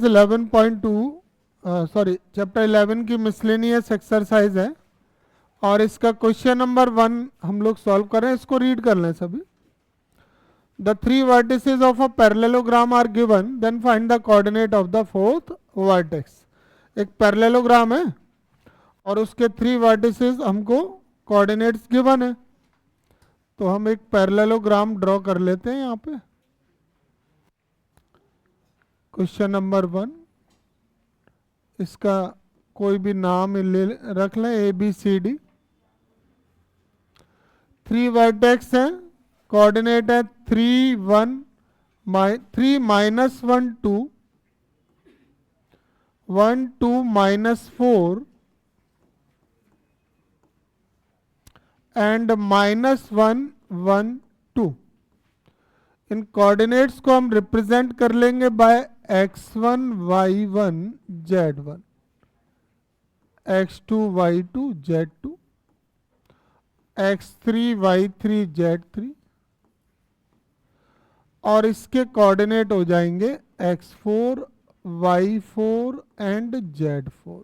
11.2 sorry chapter 11 की miscellaneous exercise है और इसका क्वेश्चन नंबर 1 हम लोग सॉल्व करें। इसको रीड कर लें सभी। The three vertices of a parallelogram are given, then find the coordinate of the fourth vertex. एक पैरेललोग्राम है और उसके थ्री वर्टिसेस हमको कोऑर्डिनेट्स गिवन है, तो हम एक पैरेललोग्राम ड्रॉ कर लेते हैं यहाँ पे। क्वेश्चन नंबर 1, इसका कोई भी नाम ले रख लें, A B C D. Three vertex हैं, कोऑर्डिनेट है 3 1 3 -1 2 1 2 -4 एंड -1 1 2। इन कोऑर्डिनेट्स को हम रिप्रेजेंट कर लेंगे bye x1 y1 z1, x2 y2 z2, x3 y3 z3, और इसके कोऑर्डिनेट हो जाएंगे x4 y4 एंड z4।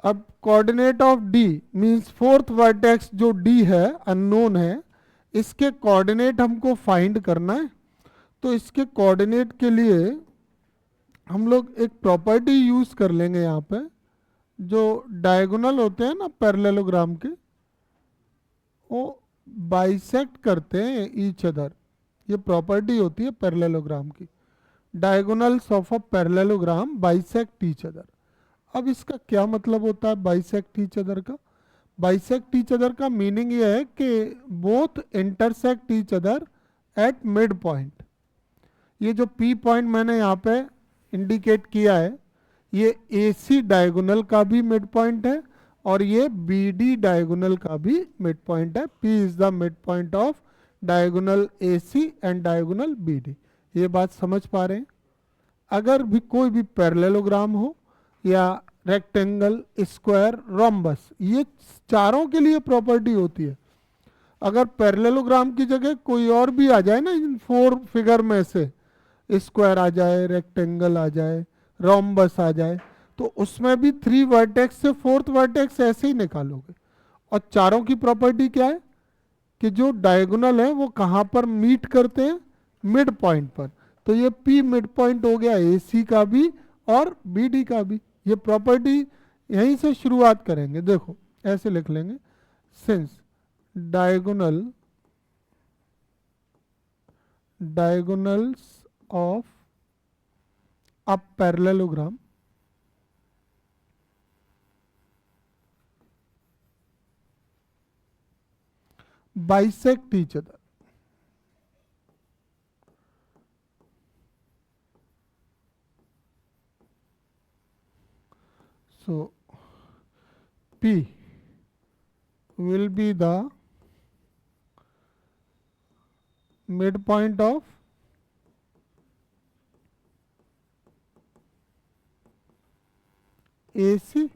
अब coordinate of d means fourth vertex जो d है, अननोन है, इसके कोऑर्डिनेट हमको फाइंड करना है। तो इसके कोऑर्डिनेट के लिए हम लोग एक प्रॉपर्टी यूज कर लेंगे यहाँ पे। जो डायगोनल होते हैं ना पैरेललोग्राम के, वो बाइसेक्ट करते हैं ईच अदर। ये प्रॉपर्टी होती है पैरेललोग्राम की। Diagonals of a parallelogram bisect each other. अब इसका क्या मतलब होता है बाइसेक्ट ईच अदर का? बाइसेक्ट ईच अदर का मीनिंग ये है कि both intersect each other at mid point. ये जो पी पॉइंट मैंने यहाँ पे इंडिकेट किया है, ये AC डायगोनल का भी मिड पॉइंट है और ये BD डायगोनल का भी मिड पॉइंट है। P is the mid point of diagonal AC and diagonal BD। ये बात समझ पा रहे हैं? अगर भी कोई भी पैरेललोग्राम हो या रेक्टेंगल, स्क्वायर, रोम्बस, ये चारों के लिए प्रॉपर्टी होती है। अगर पैरेललोग्राम की जगह कोई और भी आ जाए ना, इन 4 फिगर में से स्क्वायर आ जाए, रेक्टेंगल आ जाए, रोम्बस आ जाए, तो उसमें भी 3 वर्टेक्स से फोर्थ वर्टेक्स ऐसे ही निकालोगे। और चारों की प्रॉपर्टी क्या है कि जो डायगोनल है वो कहाँ पर मीट करते हैं? मिड पॉइंट पर। तो ये P मिड पॉइंट हो गया AC का भी और BD का भी। ये प्रॉपर्टी यहीं से शुरुआत करेंगे। देखो ऐसे लिख लेंगे, since diagonals of a parallelogram bisect each other. So P will be the midpoint of AC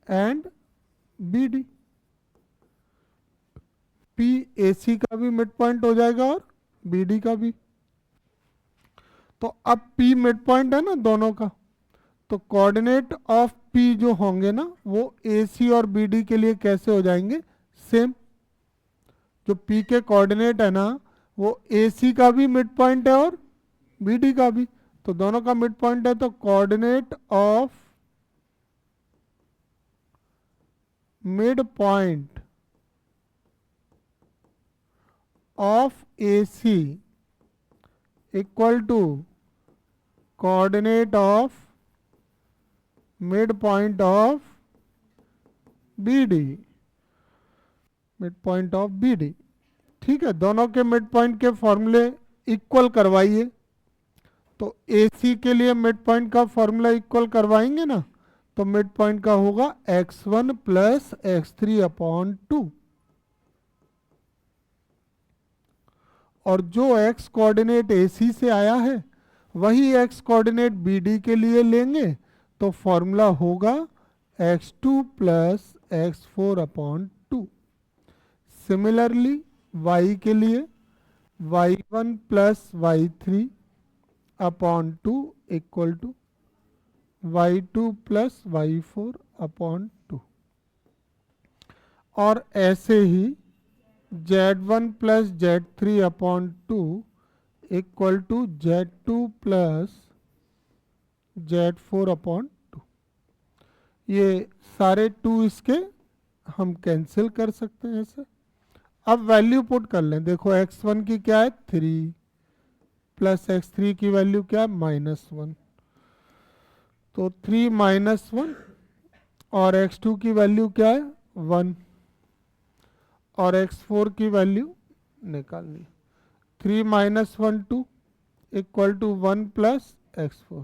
and BD। P AC का भी मिड पॉइंट हो जाएगा और BD का भी। तो अब P मिड पॉइंट है ना दोनों का, तो कोऑर्डिनेट ऑफ P जो होंगे ना वो AC और BD के लिए कैसे हो जाएंगे? सेम। जो P के कोऑर्डिनेट है ना वो AC का भी मिड पॉइंट है और BD का भी, तो दोनों का मिड पॉइंट है। तो coordinate of mid point of AC equal to coordinate of mid point of BD, mid point of BD। ठीक है, दोनों के मिड पॉइंट के फॉर्मूले इक्वल करवाइए। तो AC के लिए मिड पॉइंट का फॉर्मूला इक्वल करवाएंगे ना, तो मिड पॉइंट का होगा x1 प्लस x3 अपॉन 2। और जो x कोऑर्डिनेट AC से आया है वही x कोऑर्डिनेट BD के लिए लेंगे, तो फॉर्मूला होगा x2 plus x4 upon 2। Similarly y के लिए y1 plus y3 upon 2 equal to y2 plus y4 upon 2। और ऐसे ही z1 plus z3 upon 2 equal to z2 plus z4 upon 2। ये सारे 2 इसके हम कैंसिल कर सकते हैं ऐसे। अब वैल्यू पुट कर लें। देखो x1 की क्या है 3 प्लस x3 की वैल्यू क्या है -1, तो 3 -1, और x2 की वैल्यू क्या है 1, और x4 की वैल्यू निकालनी। 3 -1 2 equal to 1 plus x4,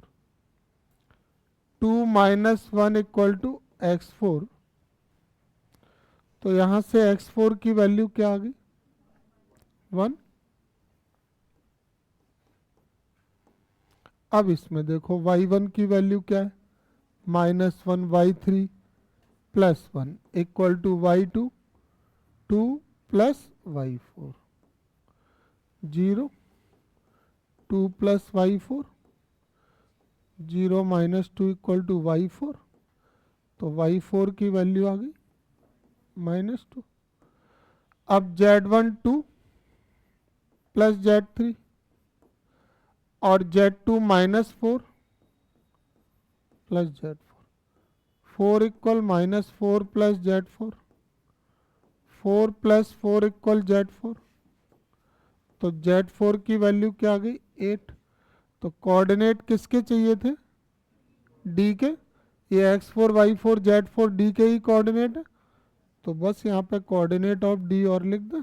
2 -1 equal to x4, तो यहाँ से x4 की वैल्यू क्या आ गई 1। अब इसमें देखो y1 की वैल्यू क्या है -1, y3 plus 1 equal to y2 2 plus y4 0, 2 plus y4 0 -2 equal to y4, तो y4 की वैल्यू आ गई -2। अब z1 2 प्लस z3 और z2 -4 plus z4, 4 equal -4 plus z4, 4 plus 4 equal z4, तो z4 की वैल्यू क्या आ गई 8। तो कोऑर्डिनेट किसके चाहिए थे d के, ये x4 y4 z4 d के ही कोऑर्डिनेट है, तो बस यहाँ पे कोऑर्डिनेट ऑफ d और लिख दें।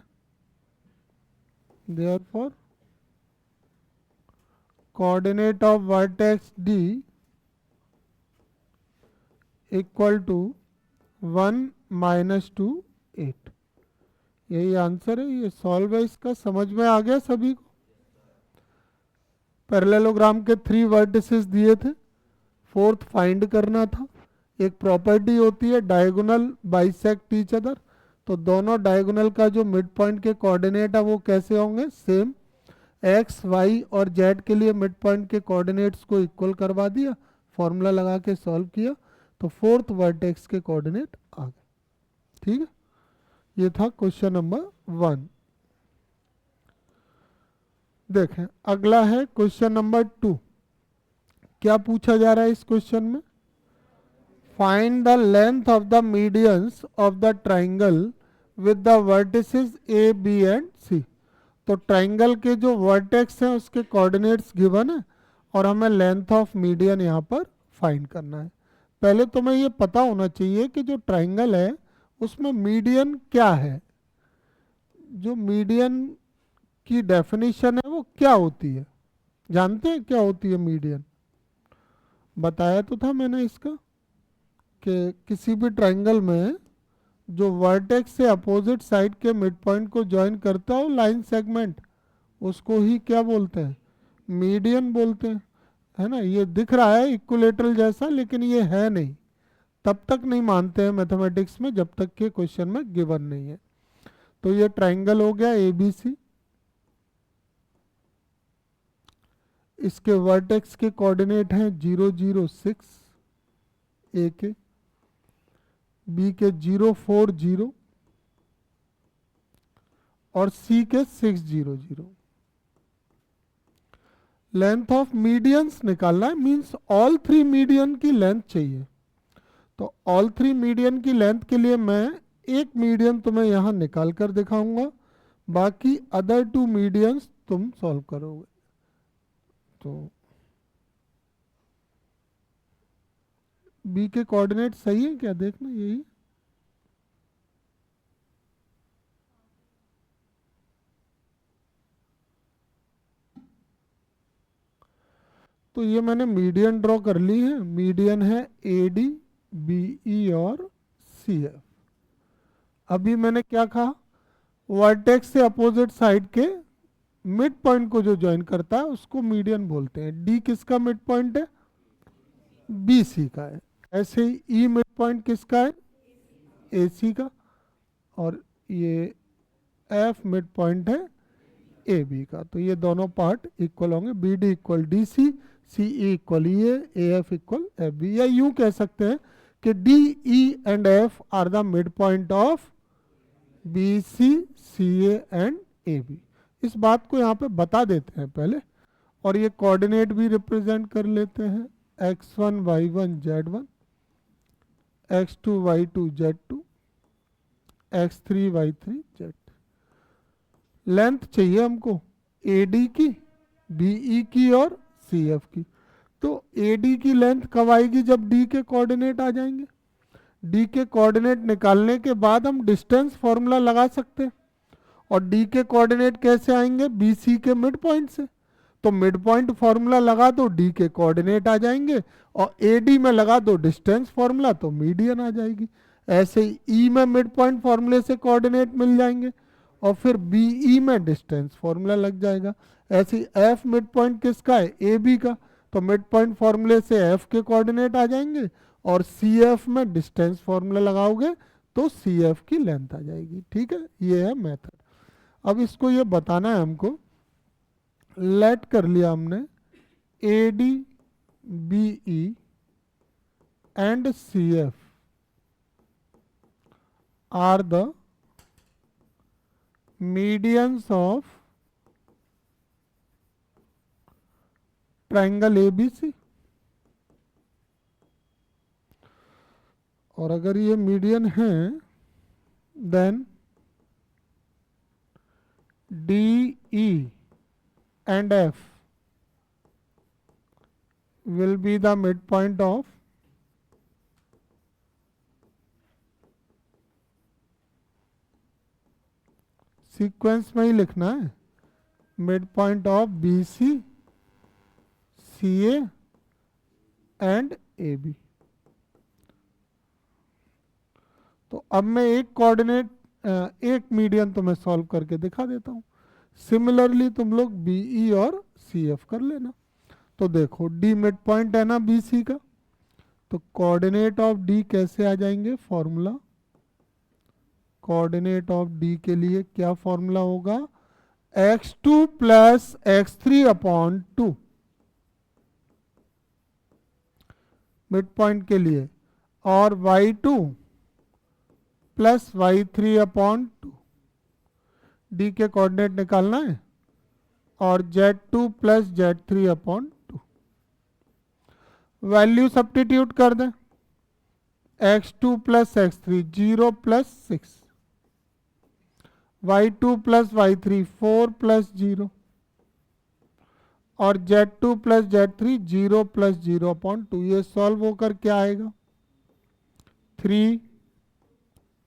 Therefore coordinate of vertex d equal to 1 -2 8। यही आंसर है, ये सॉल्व है इसका। समझ में आ गया सभी को। पैरेललोग्राम के 3 वर्टिसेस दिए थे, फोर्थ फाइंड करना था। एक प्रॉपर्टी होती है डायगोनल बाइसेक्ट ईच अदर, तो दोनों डायगोनल का जो मिड पॉइंट के कोऑर्डिनेट है वो कैसे होंगे सेम। एक्स वाई और जेड के लिए मिड पॉइंट के कोऑर्डिनेट्स को इक्वल करवा दिया, फॉर्मूला लगा के सॉल्व किया, तो फोर्थ वर्टेक्स के कोऑर्डिनेट आ गए। ठीक है, ये था क्वेश्चन नंबर 1। देखें अगला है क्वेश्चन नंबर 2। क्या पूछा जा रहा है इस क्वेश्चन में, find the length of the medians of the triangle with the vertices A B and C. तो ट्राइंगल के जो वर्टेक्स हैं उसके कोऑर्डिनेट्स गिवन है और हमें लेंथ ऑफ मीडियन यहाँ पर फाइंड करना है। पहले तुम्हें ये पता होना चाहिए कि जो ट्राइंगल है उसमें मीडियन क्या है। जो मीडियन की डेफिनेशन है वो क्या होती है, जानते हैं क्या होती है मीडियन? बताया तो था मैंने इसका कि किसी भी ट्राइंगल में जो वर्टेक्स से अपोजिट साइड के मिड पॉइंट को ज्वाइन करता हो लाइन सेगमेंट, उसको ही क्या बोलते हैं मीडियन बोलते हैं, है ना। ये दिख रहा है इक्विलेटरल जैसा, लेकिन ये है नहीं, तब तक नहीं मानते हैं मैथमेटिक्स में जब तक के क्वेश्चन में गिवन नहीं है। तो ये ट्राइंगल हो गया ABC, इसके वर्टेक्स के कोऑर्डिनेट हैं 0 0 6 A के, B के 0 4 0 और C के 6 0 0। लेंथ ऑफ मीडियंस निकालना है, मींस ऑल 3 मीडियन की लेंथ चाहिए। तो ऑल 3 मीडियन की लेंथ के लिए मैं एक मीडियन तुम्हें यहां निकाल कर दिखाऊंगा, बाकी अदर 2 मीडियंस तुम सॉल्व करोगे। तो बी के कोऑर्डिनेट सही है क्या, देखना यही। तो ये मैंने मीडियन ड्रॉ कर ली है, मीडियन है AD BE और CF। अभी मैंने क्या कहा, वर्टेक्स से अपोजिट साइड के मिड पॉइंट को जो ज्वाइन करता है उसको मीडियन बोलते हैं। D किसका मिड पॉइंट है, BC का है। ऐसे ही E मिड पॉइंट किसका है, AC का, और ये F मिड पॉइंट है ए बी का। तो ये दोनों पार्ट इक्वल होंगे, B D equal D C, C E equal E F equal F B. या यूं कह सकते हैं कि D E and F are the mid point of B C C and A B. इस बात को यहाँ पे बता देते हैं पहले, और ये कोऑर्डिनेट भी रिप्रेजेंट कर लेते हैं, x1 y1 z1, x2 y2 z2, x3 y3 z। Length चाहिए हमको AD की, BE की और CF की। तो AD की लेंथ कब आएगी? जब D के कोऑर्डिनेट आ जाएंगे। D के कोऑर्डिनेट निकालने के बाद हम डिस्टेंस फॉर्मूला लगा सकते हैं। और D के कोऑर्डिनेट कैसे आएंगे? BC के मिड पॉइंट से। तो मिड पॉइंट फॉर्मूला लगा दो, D के कोऑर्डिनेट आ जाएंगे, और AD में लगा दो डिस्टेंस फॉर्मूला, तो मीडियन आ जाएगी। ऐसे ही E में मिड पॉइंट फॉर्मूले से कोऑर्डिनेट मिल जाएंगे, और फिर BE में डिस्टेंस फॉर्मूला लग जाएगा। ऐसे ही F मिड पॉइंट किसका है? AB का, तो मिड पॉइंट फॉर्मूले से F के कोऑर्डिनेट आ जाएंगे, और CF में डिस्टेंस फॉर्मूला लगाओगे तो CF की लेंथ आ जाएगी। ठीक है, ये है मेथड। अब इसको ये बताना है हमको, लेट कर लिया हमने AD BE and CF are the medians of triangle ABC। और अगर ये मीडियन है then DE and F will be the midpoint of sequence में ही लिखना है, mid point of BC CA and AB। तो अब मैं एक कोऑर्डिनेट एक मीडियन तो मैं सॉल्व करके दिखा देता हूँ। सिमिलरली तुम लोग BE और CF कर लेना। तो देखो D मिड पॉइंट है ना BC का, तो कोऑर्डिनेट ऑफ D कैसे आ जाएंगे? फॉर्मूला, कोऑर्डिनेट ऑफ D के लिए क्या फॉर्मूला होगा? x2 plus x3 upon 2 mid point के लिए, और y2 plus y3 upon 2, D के कोऑर्डिनेट निकालना है, और z2 plus z3 upon 2। Value substitute कर दें, x2 plus x3 0 plus 6, y2 plus y3 4 plus 0, और z2 plus z3 0 plus 0 upon 2। ये सॉल्व होकर क्या आएगा? 3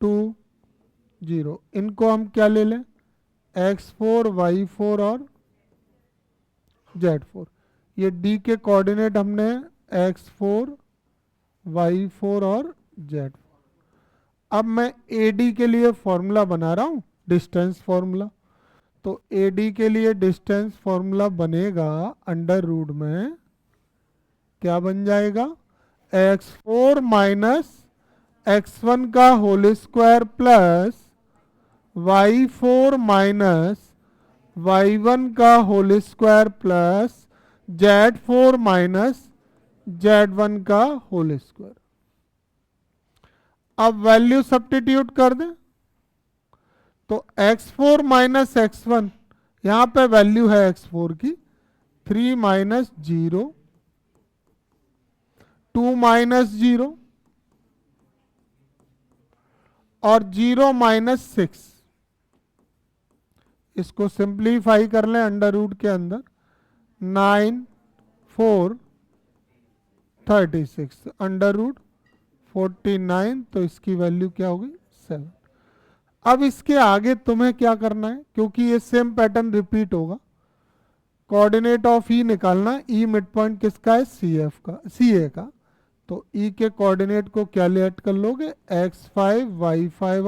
2 0। इनको हम क्या ले लें? x4 y4 और z4। ये D के कोऑर्डिनेट हमने x4 y4 और z4। अब मैं AD के लिए फॉर्मूला बना रहा हूँ, डिस्टेंस फॉर्मूला। तो AD के लिए डिस्टेंस फॉर्मूला बनेगा अंडर रूट में, क्या बन जाएगा? x4 माइनस x1 का whole square plus y4 minus y1 का whole square plus z4 minus z1 का होल स्क्वायर। अब वैल्यू सब्स्टिट्यूट कर दें, तो x4 माइनस x1, यहां पे वैल्यू है x4 की 3 माइनस 0, 2 माइनस 0 और 0 माइनस 6। इसको सिंप्लीफाई कर लें अंडर रूट के अंदर, 9 4 36 अंडर रूट 49, तो इसकी वैल्यू क्या होगी? 7। अब इसके आगे तुम्हें क्या करना है, क्योंकि ये सेम पैटर्न रिपीट होगा, कोऑर्डिनेट ऑफ E निकालना। E मिड पॉइंट किसका है? CF का, CA का। तो E के कोऑर्डिनेट को क्या लेट कर लोगे? x5 y5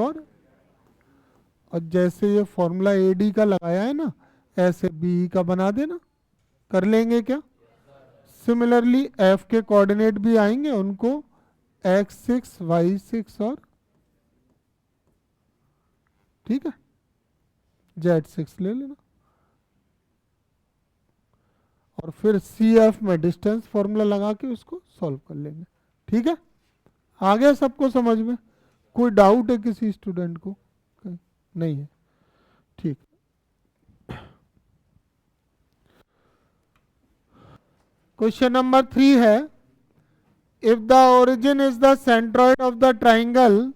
और जैसे ये फॉर्मूला AD का लगाया है ना, ऐसे BE का बना देना। कर लेंगे क्या? सिमिलरली F के कोऑर्डिनेट भी आएंगे, उनको x6 y6 और ठीक है z6 ले लेना। और फिर सी एफ में डिस्टेंस फॉर्मूला लगा के उसको सॉल्व कर लेंगे। ठीक है, आ गया सबको समझ में? कोई डाउट है किसी स्टूडेंट को? नहीं है, ठीक। क्वेश्चन नंबर 3 है, if the origin is the centroid of the triangle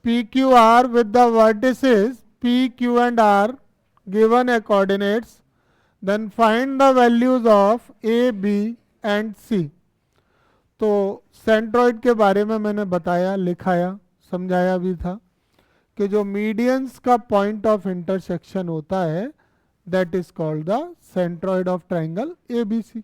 PQR with the vertices P, Q and R given as coordinates, then find the values of A, B and C। तो centroid के बारे में मैंने बताया, लिखाया, समझाया भी था कि जो मीडियंस का पॉइंट ऑफ इंटरसेक्शन होता है that is called the centroid of triangle ABC।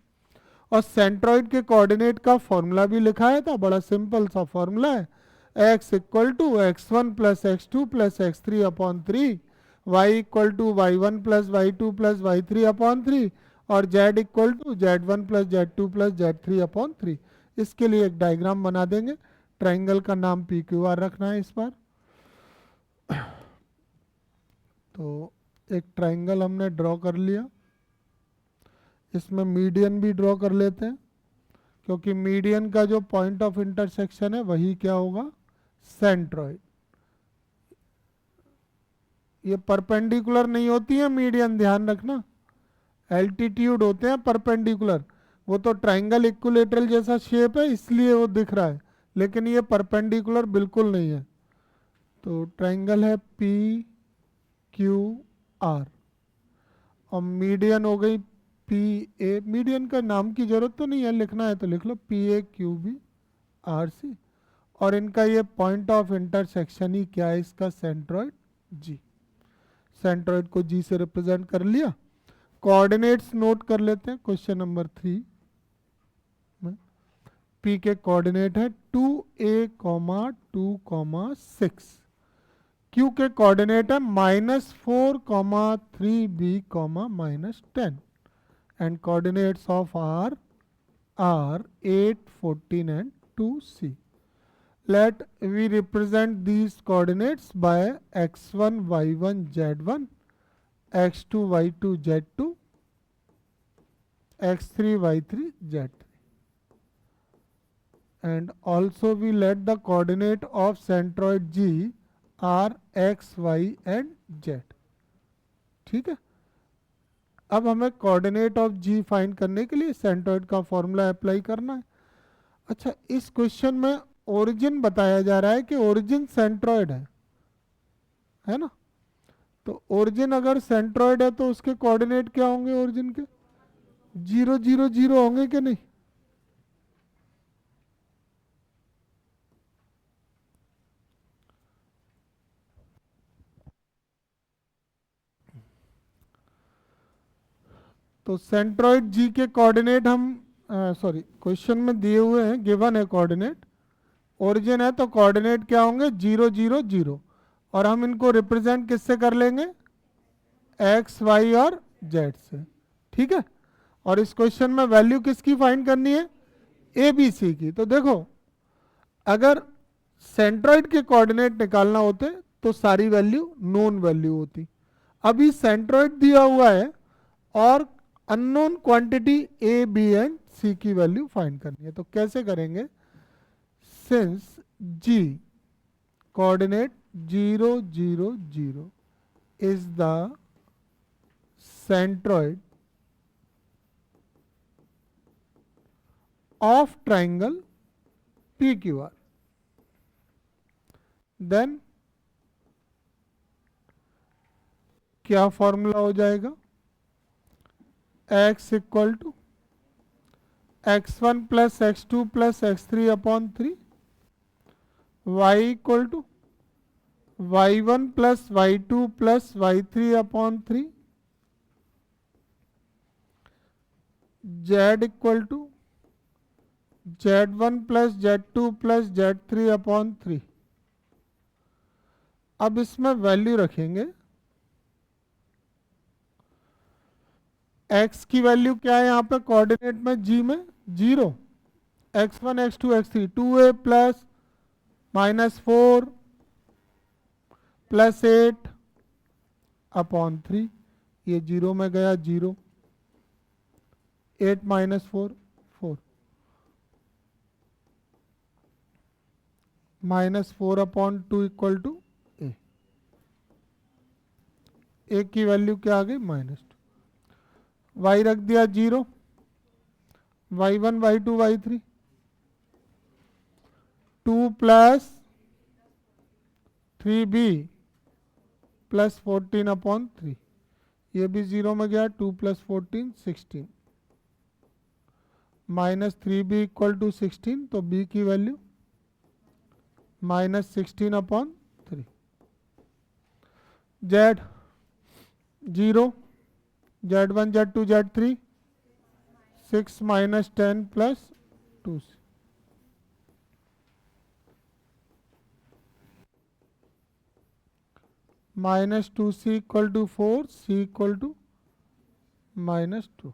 और सेंट्रॉइड के कोऑर्डिनेट का फॉर्मूला भी लिखाया था, बड़ा सिंपल सा फॉर्मूला है, x equal to x1 plus x2 plus x3 upon 3, y equal to y1 plus y2 plus y3 upon 3 और z equal to z1 plus z2 plus z3 upon 3। इसके लिए एक डायग्राम बना देंगे, ट्राइंगल का नाम PQR रखना है इस बार। तो एक ट्राइंगल हमने ड्रॉ कर लिया, इसमें मीडियन भी ड्रॉ कर लेते हैं, क्योंकि मीडियन का जो पॉइंट ऑफ इंटरसेक्शन है वही क्या होगा, सेंट्रॉइड। ये परपेंडिकुलर नहीं होती है मीडियन, ध्यान रखना, एल्टीट्यूड होते हैं परपेंडिकुलर। वो तो ट्राइंगल इक्विलेटरल जैसा शेप है इसलिए वो दिख रहा है, लेकिन ये परपेंडिकुलर बिल्कुल नहीं है। तो ट्राइंगल है PQR और मीडियन हो गई PA। मीडियन का नाम की जरूरत तो नहीं है, लिखना है तो लिख लो PAQBRC। और इनका ये पॉइंट ऑफ इंटरसेक्शन ही क्या है, इसका सेंट्रॉइड G। सेंट्रॉइड को G से रिप्रेजेंट कर लिया। कोऑर्डिनेट्स नोट कर लेते हैं क्वेश्चन नंबर 3 में। P के कोऑर्डिनेट है 2A, 2, 6। Q के कोऑर्डिनेट है -4, 3B, -10 and coordinates of R are 8, 14 and 2C। Let we represent these coordinates by x1, y1, z1, x2, y2, z2, x3, y3, z3, and also we let the coordinate of centroid G are x, y and z। ठीक है, अब हमें coordinate of G find करने के लिए centroid का formula apply करना है। अच्छा, इस क्वेश्चन में ओरिजिन बताया जा रहा है कि ओरिजिन सेंट्रॉइड है ना? तो ओरिजिन अगर सेंट्रॉइड है तो उसके कोऑर्डिनेट क्या होंगे, ओरिजिन के 0, 0, 0 होंगे कि नहीं? तो सेंट्रॉइड G के कोऑर्डिनेट हम सॉरी क्वेश्चन में दिए हुए हैं, गिवन है कोऑर्डिनेट, ओरिजिन है तो कोऑर्डिनेट क्या होंगे 0, 0, 0। और हम इनको रिप्रेजेंट किससे कर लेंगे, x, y और z से। ठीक है, और इस क्वेश्चन में वैल्यू किसकी फाइंड करनी है, ABC की। तो देखो, अगर सेंट्रॉइड के कोऑर्डिनेट निकालना होते तो सारी वैल्यू नोन वैल्यू होती। अभी सेंट्रॉइड दिया हुआ है और unknown quantity A, B and C की वैल्यू फाइंड करनी है। तो कैसे करेंगे, since G coordinate 0, 0, 0 is the centroid of triangle PQR, then क्या फॉर्मूला हो जाएगा, x equal to x1 plus x2 plus x3 upon 3, y equal to y1 plus y2 plus y3 upon 3, z equal to z1 plus z2 plus z3 upon 3। अब इसमें value रखेंगे, x की value क्या है यहाँ पे कोऑर्डिनेट में G में 0, x1, x2, x3, 2a plus -4 plus 8 upon 3, ये 0 में गया 0, 8 minus 4 4 minus 4 upon 2 equal to A. A की वैल्यू क्या आ गई -2। वाई रख दिया 0, y1 y2 y3 2 plus 3b plus 14 upon 3, ये भी 0 में गया। 2 plus 14 16 minus 3b equal to 16, तो b की वैल्यू -16 अपॉन 3। z 0, z1 z2 z3 6 minus 10 plus 2 minus 2c equal to 4, c equal to -2।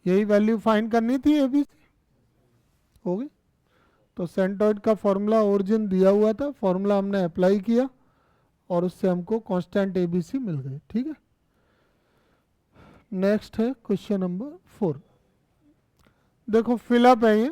यही वैल्यू फाइंड करनी थी ए बी सी, हो गई। तो सेंटोइड का फॉर्मूला ओरिजिन दिया हुआ था, फॉर्मूला हमने अप्लाई किया और उससे हमको कांस्टेंट ए बी सी मिल गए। ठीक है, नेक्स्ट है क्वेश्चन नंबर 4। देखो फिलअप है ये,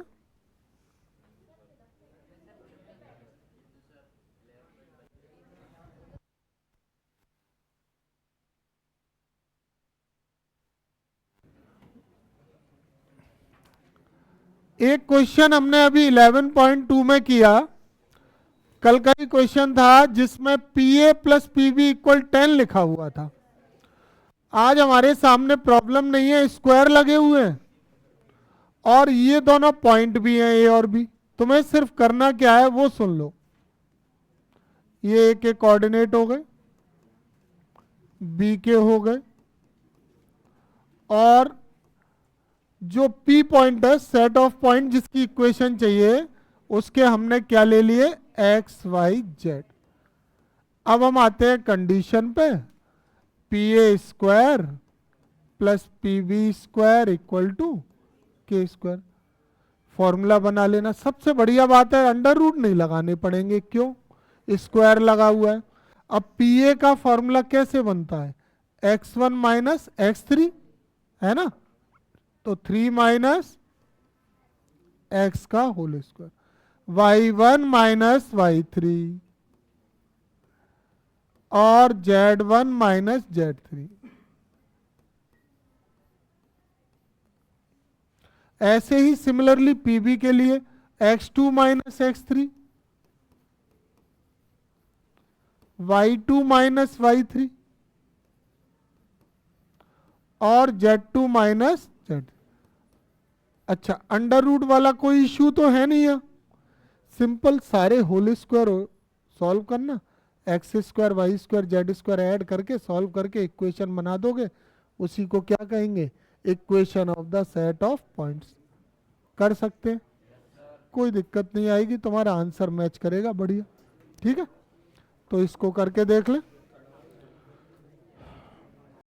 एक क्वेश्चन हमने अभी 11.2 में किया। कल का ही क्वेश्चन था जिसमें P A plus P B equal 10 लिखा हुआ था। आज हमारे सामने प्रॉब्लम नहीं है, स्क्वायर लगे हुए हैं और ये दोनों पॉइंट भी हैं ए और बी। तुम्हें सिर्फ करना क्या है वो सुन लो। ये ए के कोऑर्डिनेट हो गए, बी के हो गए, और जो पी पॉइंट है, सेट ऑफ पॉइंट जिसकी इक्वेशन चाहिए, उसके हमने क्या ले लिए, एक्स वाई जेड। अब हम आते हैं कंडीशन पे, P A square plus P B square equal to K square. Formula बना लेना। सबसे बढ़िया बात है अंडर रूट नहीं लगाने पड़ेंगे, क्यों, स्क्वायर लगा हुआ है। अब पी ए का फॉर्मूला कैसे बनता है, x1 माइनस x3 है ना, तो 3 माइनस एक्स का whole square, y1 minus y3 और z1 माइनस z3। ऐसे ही सिमिलरली पीबी के लिए x2 minus x3, y2 minus y3 और z2 माइनस z। अच्छा, अंडर रूट वाला कोई इश्यू तो है नहीं है, सिंपल सारे होल स्क्वायर सॉल्व करना, x square y square z square add करके सॉल्व करके इक्वेशन बना दोगे। उसी को क्या कहेंगे, equation of the set of points. कर सकते हैं, कोई दिक्कत नहीं आएगी, तुम्हारा आंसर मैच करेगा, बढ़िया। ठीक है, तो इसको करके देख लें।